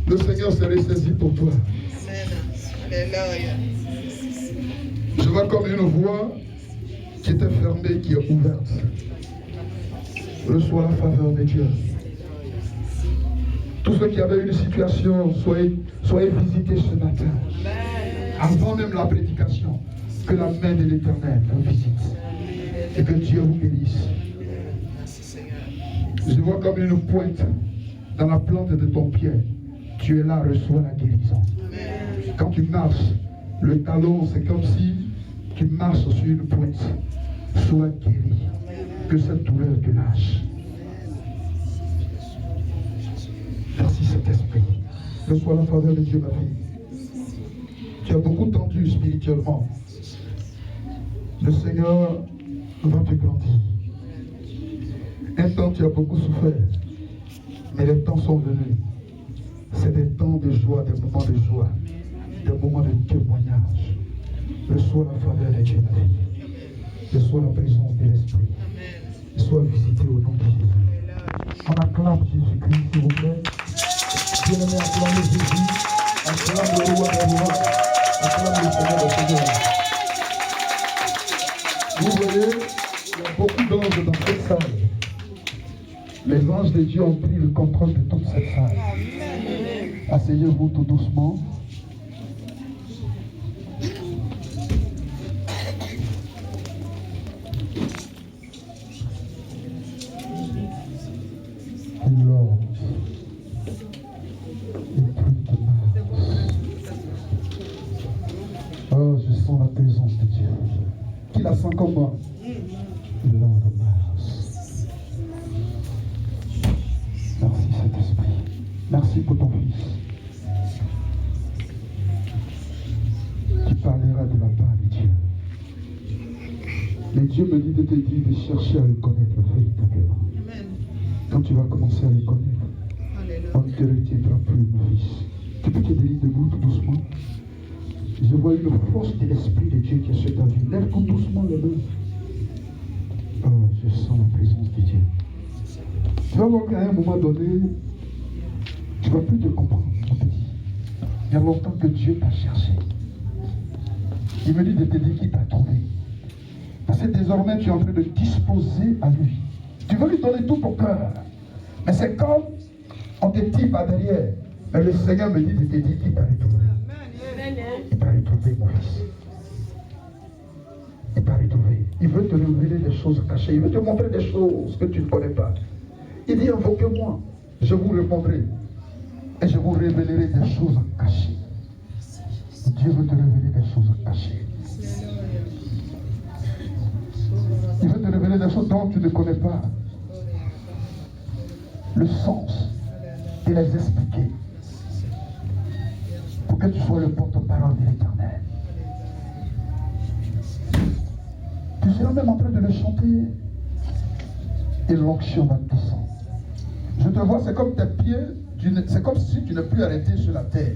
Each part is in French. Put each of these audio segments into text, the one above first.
Le Seigneur s'est ressaisi pour toi. soir. Je vois comme une voie qui était fermée, qui est ouverte. Reçois la faveur de Dieu. Tous ceux qui avaient une situation, soyez visités ce matin. Avant même la prédication, que la main de l'Éternel vous visite. Et que Dieu vous bénisse. Je vois comme une pointe dans la plante de ton pied. Tu es là, reçois la guérison. Quand tu marches, le talon, c'est comme si tu marches sur une pointe. Sois guéri. Que cette douleur te lâche. Merci Saint-Esprit. Reçois la faveur de Dieu, ma fille. Tu as beaucoup tendu spirituellement. Le Seigneur va te grandir. Un temps, tu as beaucoup souffert. Mais les temps sont venus. C'est des temps de joie, des moments de joie, des moments de témoignage. Reçois la faveur de Dieu, ma fille. Reçois la présence de l'Esprit. Sois visité au nom de Jésus. On acclame Jésus-Christ, s'il vous plaît. Bien-aimé, acclamez Jésus. Acclame le roi des rois. Acclame le Seigneur des seigneurs. Vous voyez, il y a beaucoup d'anges dans cette salle. Les anges de Dieu ont pris le contrôle de toute cette salle. Asseyez-vous tout doucement. Oh, je sens la présence de Dieu. Qui la sent comme moi? Lord of Mars. Merci Saint-Esprit. Merci pour ton Fils. Tu parleras de la part de Dieu. Mais Dieu me dit de te dire de chercher à le connaître véritablement. Quand tu vas commencer à le connaître, on ne te retiendra plus, mon fils. Tu peux te tenir debout tout doucement. Je vois une force de l'Esprit de Dieu qui est sur ta vie. Lève tout doucement les mains. Oh, je sens la présence de Dieu. Tu vas voir qu'à un moment donné, tu ne vas plus te comprendre, mon petit. Il y a longtemps que Dieu t'a cherché. Il me dit de te dire qu'il t'a trouvé. Parce que désormais, tu es en train de disposer à lui. Tu veux lui donner tout ton cœur. Mais c'est comme on te tire par derrière. Mais le Seigneur me dit de te dire qu'il t'a retrouvé. Il t'a retrouvé, mon fils. Il t'a retrouvé. Il veut te révéler des choses cachées. Il veut te montrer des choses que tu ne connais pas. Il dit, invoquez-moi. Je vous répondrai. Et je vous révélerai des choses cachées. Dieu veut te révéler des choses cachées. Il veut te révéler des choses dont tu ne connais pas le sens de les expliquer pour que tu sois le porte-parole de l'Éternel. Tu seras même en train de le chanter et l'onction va descendre. Je te vois, c'est comme tes pieds, c'est comme si tu n'es plus arrêté sur la terre.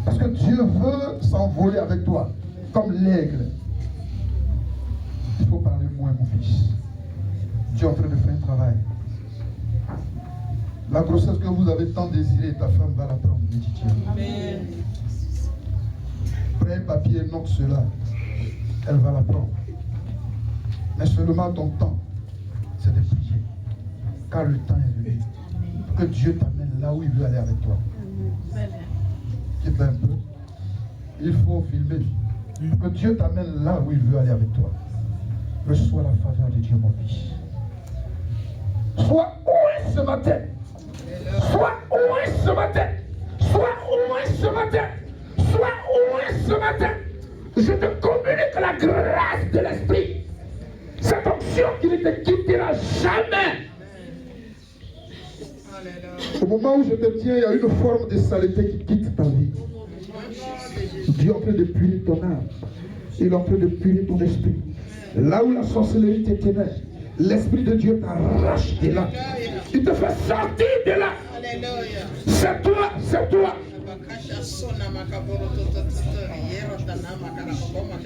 Parce que Dieu veut s'envoler avec toi, comme l'aigle. Il faut parler moins, mon fils. Dieu est en train de faire un travail. La grossesse que vous avez tant désirée, ta femme va la prendre, me dit Dieu. Amen. Prends un papier, note cela. Elle va la prendre. Mais seulement ton temps, c'est de prier. Car le temps est venu. Que Dieu t'amène là où il veut aller avec toi. Quitte un peu. Il faut filmer. Que Dieu t'amène là où il veut aller avec toi. Reçois la faveur de Dieu, mon fils. Sois oué ce matin. Sois oué ce matin. Sois oué ce matin. Sois oué ce matin. Je te communique la grâce de l'Esprit. Cette onction qui ne te quittera jamais. Au moment où je te tiens, il y a une forme de saleté qui quitte ta vie. Dieu est en train de punir ton âme. Il est en train de punir ton esprit. Là où la sorcellerie te tenait, l'Esprit de Dieu t'arrache de là. Il te fait sortir de là. C'est toi, c'est toi.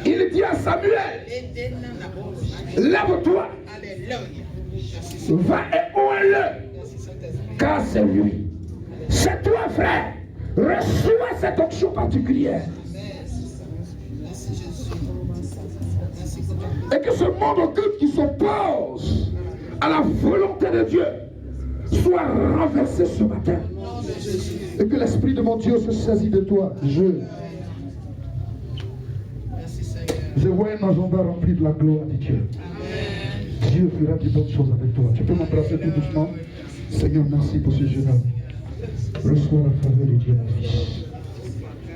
Il dit à Samuel, lève-toi, va et ouvre-le, car c'est lui. C'est toi, frère. Reçois cette onction particulière. Et que ce monde occulte qui s'oppose à la volonté de Dieu soit renversé ce matin. Et que l'Esprit de mon Dieu se saisit de toi. Je vois un agenda rempli de la gloire de Dieu. Dieu fera de bonnes choses avec toi. Tu peux m'embrasser tout doucement. Seigneur, merci pour ce jeune homme. Reçois la faveur de Dieu, mon fils.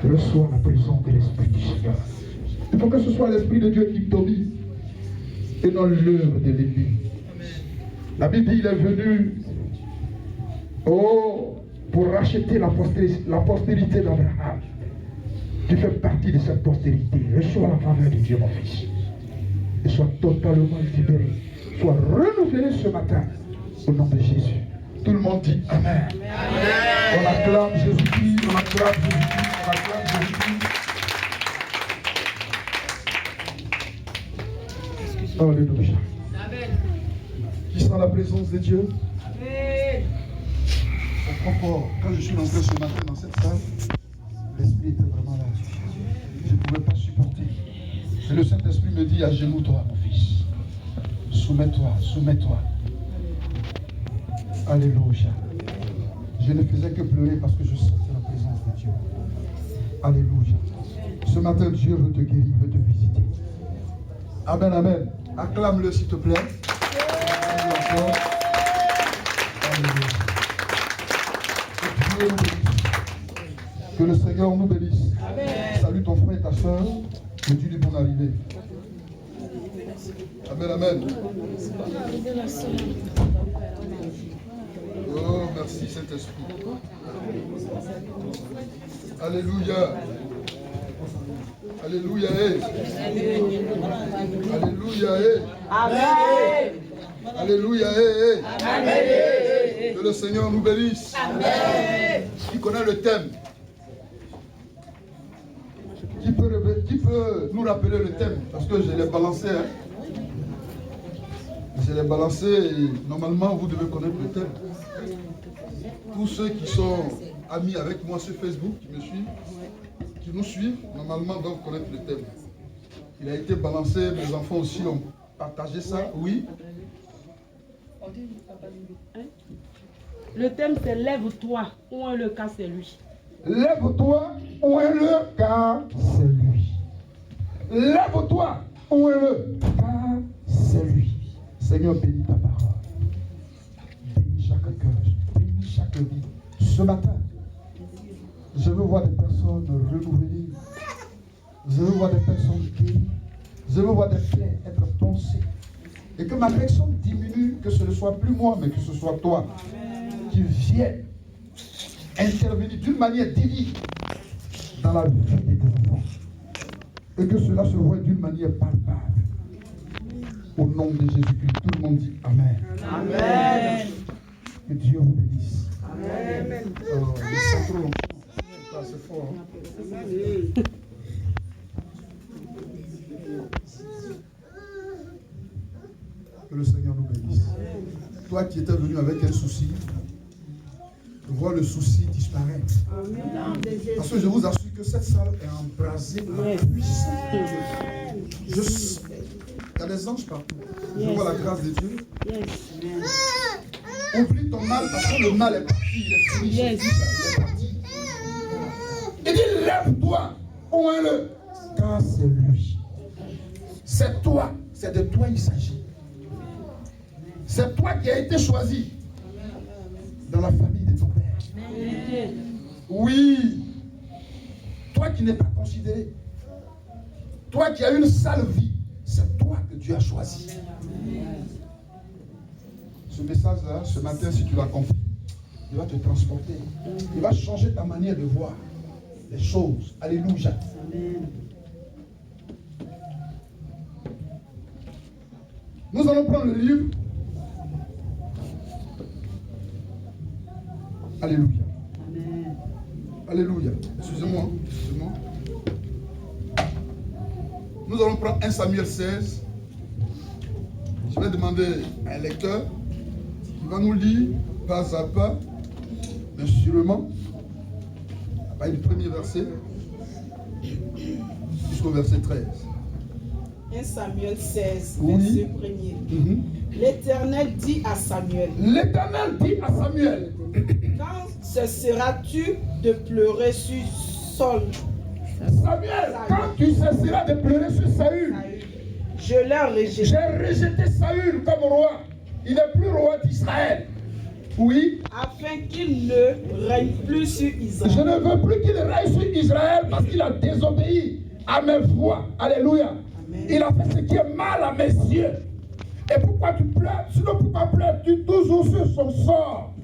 Reçois la présence de l'Esprit du Seigneur. Il faut que ce soit l'Esprit de Dieu qui domine et non l'œuvre de l'ennemi. La Bible dit, il est venu pour racheter la postérité d'Abraham. Tu fais partie de cette postérité. Reçois la faveur de Dieu, mon fils. Et sois totalement libéré. Sois renouvelé ce matin. Au nom de Jésus. Tout le monde dit Amen. Amen. On acclame Jésus-Christ. On acclame Jésus-Christ. On acclame Jésus-Christ. Alléluia. Amen. Qui sent la présence de Dieu? Amen. Quand je suis entré ce matin dans cette salle, l'Esprit était vraiment là. Je ne pouvais pas supporter. Et le Saint-Esprit me dit, agenouille-toi, mon fils. Soumets-toi, soumets-toi. Alléluia. Je ne faisais que pleurer parce que je sentais la présence de Dieu. Alléluia. Ce matin, Dieu veut te guérir, veut te visiter. Amen, amen. Acclame-le, s'il te plaît. Alléluia. Que Dieu nous bénisse. Que le Seigneur nous bénisse. Amen. Salue ton frère et ta soeur. Que Dieu lui bonne arrivée. Amen, amen. Oh, merci Saint-Esprit. Alléluia. Alléluia. Alléluia. Amen. Alléluia. Amen. Que le Seigneur nous bénisse. Amen. Qui connaît le thème? Qui peut nous rappeler le thème? Parce que je l'ai balancé. Hein? Je l'ai balancé et normalement vous devez connaître le thème. Tous ceux qui sont amis avec moi sur Facebook, qui nous suivent, normalement doivent connaître le thème. Il a été balancé, mes enfants aussi ont partagé ça, oui. Le thème c'est lève-toi, ou un le cas c'est lui. Lève-toi, ou un le car c'est lui. Lève-toi, ou un le car c'est lui. Seigneur, bénis ta parole. Bénis chaque cœur, bénis chaque vie. Ce matin, je veux voir des personnes renouvelées. Je veux voir des personnes guéries. Je veux voir des plaies être poncées. Et que ma personne diminue, que ce ne soit plus moi, mais que ce soit toi. Qui vienne intervenir d'une manière divine dans la vie de tes enfants. Et que cela se voit d'une manière palpable. Au nom de Jésus-Christ, tout le monde dit Amen. Amen. Que Dieu vous bénisse. Amen. C'est trop long. C'est fort. Hein? Que le Seigneur nous bénisse. Toi qui étais venu avec un souci, vois le souci disparaître. Parce que je vous assure que cette salle est embrasée par la puissance de Dieu. Il y a des anges partout. Je vois la grâce de Dieu. Oublie ton mal parce que le mal est parti. Il est fini. Il est parti. Il dit lève-toi. Ouin-le. Car c'est lui. C'est toi. C'est de toi il s'agit. C'est toi qui as été choisi dans la famille de ton père. Oui. Toi qui n'es pas considéré. Toi qui as une sale vie. C'est toi que Dieu a choisi. Ce message-là, ce matin, si tu l'as compris, il va te transporter. Il va changer ta manière de voir les choses. Alléluia. Nous allons prendre le livre. Alléluia. Alléluia. Excusez-moi. Excusez-moi. Nous allons prendre 1 Samuel 16. Je vais demander à un lecteur qui va nous lire pas à pas, mais sûrement, le premier verset jusqu'au verset 13. 1 Samuel 16, Oui. verset 1er. L'Éternel dit à Samuel. L'Éternel dit à Samuel. Quand cesseras-tu de pleurer sur Saul? Samuel, quand tu cesseras de pleurer sur Saül, je l'ai rejeté. j'ai rejeté Saül comme roi. Il n'est plus roi d'Israël. Oui. Afin qu'il ne règne plus sur Israël. Je ne veux plus qu'il règne sur Israël parce qu'il a désobéi à mes voix. Alléluia. Amen. Il a fait ce qui est mal à mes yeux. Et pourquoi tu pleures? Sinon pourquoi pleures-tu toujours sur son sort?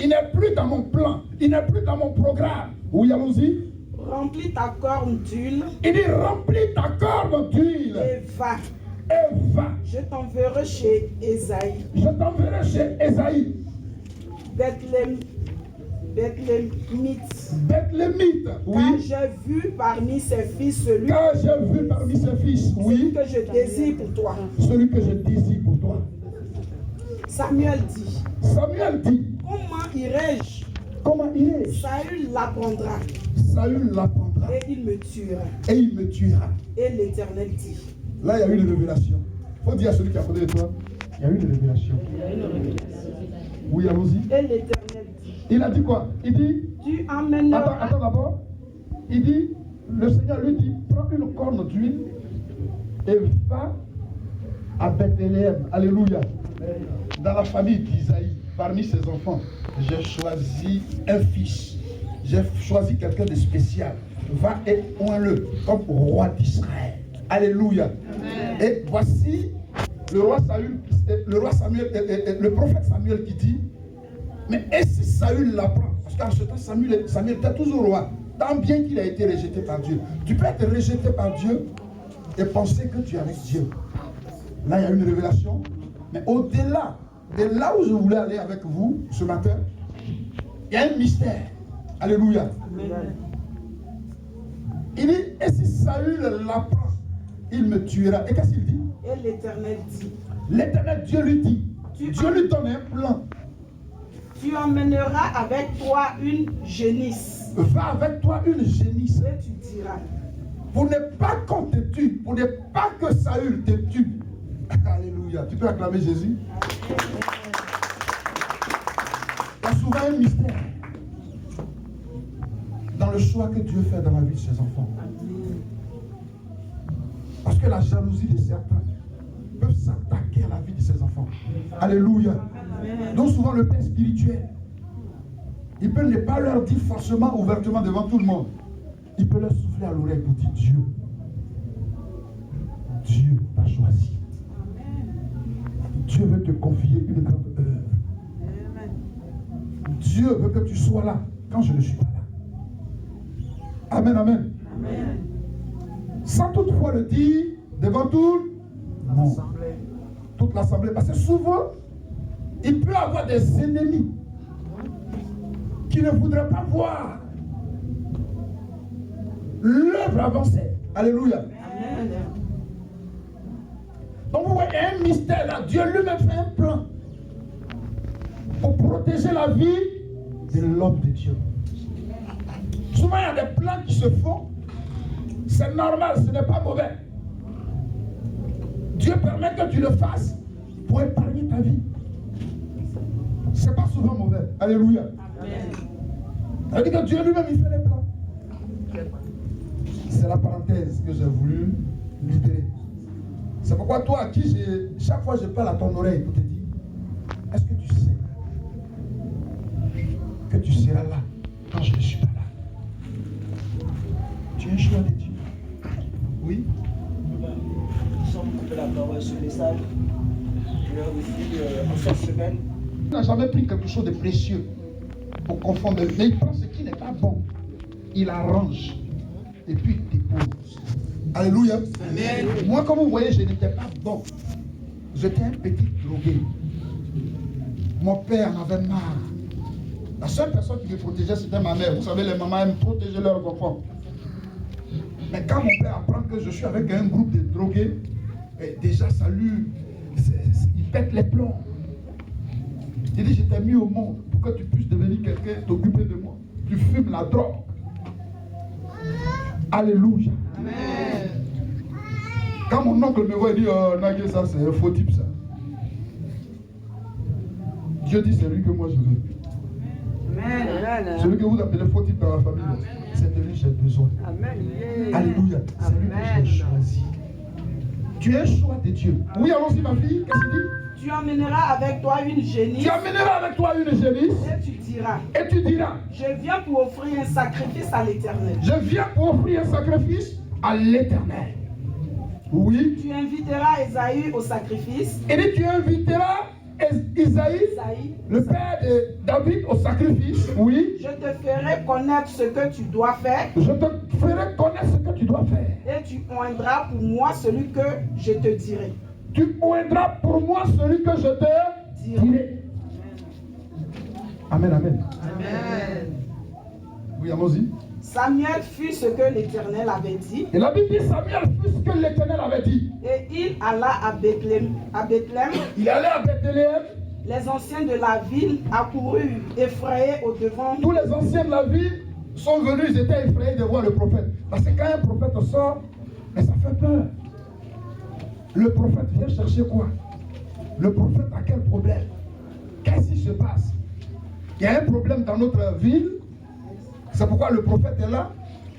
Il n'est plus dans mon plan. Il n'est plus dans mon programme. Oui, allons-y. Remplis ta corne d'huile. Il dit remplis ta corne d'huile. Et va. Et va. Je t'enverrai chez Ésaïe. Je t'enverrai chez Ésaïe. Bethlémite. Bethlémite, oui. Car j'ai vu parmi ses fils celui. Car j'ai vu parmi ses fils, oui. Celui que je désire pour toi. Celui que je désire pour toi. Samuel dit. Samuel dit. Comment irai-je? Comment irai-je? Saül l'apprendra. Saül l'apprendra. Et il me tuera. Et il me tuera. Et l'Éternel dit. Là, il y a eu une révélation. Il faut dire à celui qui a côté de toi, il y a eu une révélation. Oui, allons-y. Et l'Éternel dit. Il a dit quoi? Il dit. Tu emmèneras. Attends d'abord. Il dit, le Seigneur lui dit, prends une corne d'huile et va à Bethléem. Alléluia. Dans la famille d'Isaïe, parmi ses enfants, j'ai choisi un fils. J'ai choisi quelqu'un de spécial. Va et oins-le comme roi d'Israël. Alléluia. Amen. Et voici le roi Samuel, le prophète Samuel qui dit, mais et si Saül l'apprend? Parce qu'en ce temps, Samuel était toujours roi, tant bien qu'il a été rejeté par Dieu. Tu peux être rejeté par Dieu et penser que tu es avec Dieu. Là, il y a une révélation. Mais au-delà de là où je voulais aller avec vous ce matin, il y a un mystère. Alléluia. Amen. Il dit, et si Saül l'apprend, il me tuera. Et qu'est-ce qu'il dit? Et l'Éternel dit. L'Éternel, Dieu lui dit. Dieu lui donne un plan. Tu emmèneras avec toi une génisse. Va avec toi une génisse. Et tu diras. Pour ne pas qu'on te tue, pour ne pas que Saül te tue. Alléluia. Tu peux acclamer Jésus. Il y a souvent un mystère dans le choix que Dieu fait dans la vie de ses enfants. Parce que la jalousie de certains peut s'attaquer à la vie de ses enfants. Alléluia. Amen. Donc souvent le père spirituel, il peut ne pas leur dire forcément, ouvertement devant tout le monde. Il peut leur souffler à l'oreille pour dire Dieu t'a choisi. Dieu veut te confier une grande œuvre. Dieu veut que tu sois là quand je ne suis pas là. Amen, amen. Amen. Sans toutefois le dire devant toute l'assemblée. Parce que souvent, il peut y avoir des ennemis qui ne voudraient pas voir l'œuvre avancer. Alléluia. Amen. Donc vous voyez un mystère là. Dieu lui-même fait un plan pour protéger la vie de l'homme de Dieu. Souvent il y a des plans qui se font. C'est normal, ce n'est pas mauvais. Dieu permet que tu le fasses pour épargner ta vie. Ce n'est pas souvent mauvais. Alléluia. Ça veut dire que Dieu lui-même il fait les plans. C'est la parenthèse que j'ai voulu libérer. C'est pourquoi toi à qui chaque fois je parle à ton oreille pour te dire, est-ce que tu sais que tu seras là quand je ne suis pas là? Tu es un choix de Dieu. Oui. Nous sommes coupés la parole sur les message. Je l'ai reçu en cette semaine. Il n'a jamais pris quelque chose de précieux pour confondre. Mais il prend ce qui n'est pas bon. Il arrange. Et puis il dépose. Alléluia. Amen. Moi, comme vous voyez, je n'étais pas bon. J'étais un petit drogué. Mon père en avait marre. La seule personne qui me protégeait, c'était ma mère. Vous savez, les mamans aiment protéger leurs enfants. Mais quand mon père apprend que je suis avec un groupe de drogués, déjà ça lui, il pète les plombs. Il dit, je t'ai mis au monde pour que tu puisses devenir quelqu'un, t'occuper de moi. Tu fumes la drogue. Alléluia. Amen. Quand mon oncle me voit, il dit, oh, Nagé, ça c'est un faux type ça. Dieu dit, c'est lui que moi je veux. Amen. Celui que vous appelez faux type dans la famille, c'est de lui que j'ai besoin. Alléluia. C'est lui que j'ai choisi. Tu es un choix de Dieu. Oui, allons-y ma fille, qu'est-ce qu'il dit? Tu emmèneras avec toi une génisse. Tu amèneras avec toi une génisse. Et tu diras, je viens pour offrir un sacrifice à l'Éternel. Je viens pour offrir un sacrifice à l'Éternel. Oui. Tu inviteras Esaü au sacrifice. Et dit, tu inviteras Isaïe, le père de David, au sacrifice. Oui. Je te ferai connaître ce que tu dois faire. Je te ferai connaître ce que tu dois faire. Et tu oindras pour moi celui que je te dirai. Tu oindras pour moi celui que je te dirai. Amen, amen. Amen. Oui, allons-y. Samuel fut ce que l'Éternel avait dit. Et la Bible dit Samuel fut ce que l'Éternel avait dit. Et il alla à Bethléem. Il allait à Bethléem. Les anciens de la ville accoururent effrayés au devant. Tous les anciens de la ville sont venus, ils étaient effrayés de voir le prophète. Parce que quand un prophète sort, mais ça fait peur. Le prophète vient chercher quoi? Le prophète a quel problème? Qu'est-ce qui se passe? Il y a un problème dans notre ville. C'est pourquoi le prophète est là.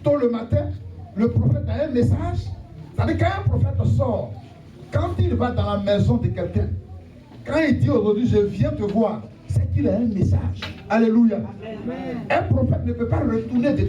Tôt le matin, le prophète a un message. C'est-à-dire quand un prophète sort, quand il va dans la maison de quelqu'un, quand il dit aujourd'hui je viens te voir, c'est qu'il a un message. Alléluia. Amen. Un prophète ne peut pas retourner de